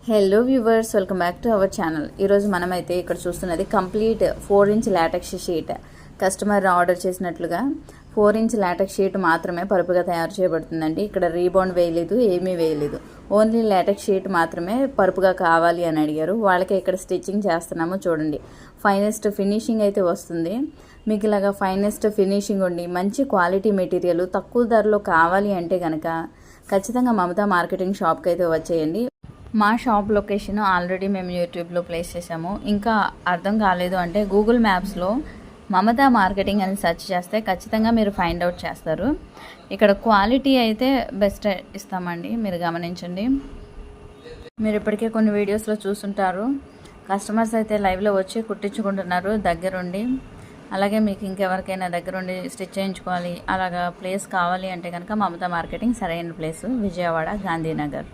Hello viewers, welcome back to our channel. ఈరోజు మనమైతే ఇక్కడ చూస్తున్నది complete 4-inch LaTeX sheet. Customer order చేసినట్లుగా 4-inch లాటెక్స్ షీట్ మాత్రమే పరుపుగా తయారు చేయబడుతుందండి. ఇక్కడ రీబౌండ్ వేయలేదు, ఏమీ వేయలేదు. ఓన్లీ లాటెక్స్ షీట్ మాత్రమే పరుపుగా కావాలి అని అడిగారు. వాళ్ళకి ఇక్కడ స్టిచ్చింగ్ చేస్తున్నాము. చూడండి, ఫైనెస్ట్ ఫినిషింగ్ అయితే వస్తుంది. మీకు ఇలాగా ఫైనెస్ట్ ఫినిషింగ్ ఉండి మంచి క్వాలిటీ మెటీరియల్ తక్కువ ధరలో కావాలి అంటే కనుక ఖచ్చితంగా మమతా మార్కెటింగ్ షాప్కి అయితే వచ్చేయండి. మా షాప్ లొకేషన్ ఆల్రెడీ మేము యూట్యూబ్లో ప్లేస్ చేసాము. ఇంకా అర్థం కాలేదు అంటే గూగుల్ మ్యాప్స్లో మమతా మార్కెటింగ్ అని సెర్చ్ చేస్తే ఖచ్చితంగా మీరు ఫైండ్ అవుట్ చేస్తారు. ఇక్కడ క్వాలిటీ అయితే బెస్ట్ ఇస్తామండి, మీరు గమనించండి. మీరు ఇప్పటికే కొన్ని వీడియోస్లో చూస్తుంటారు. కస్టమర్స్ అయితే లైవ్లో వచ్చి కుట్టించుకుంటున్నారు దగ్గరుండి. అలాగే మీకు ఇంకెవరికైనా దగ్గరుండి స్టిచ్ చేయించుకోవాలి, అలాగా ప్లేస్ కావాలి అంటే కనుక మమతా మార్కెటింగ్ సరైన ప్లేసు, విజయవాడ, గాంధీనగర్.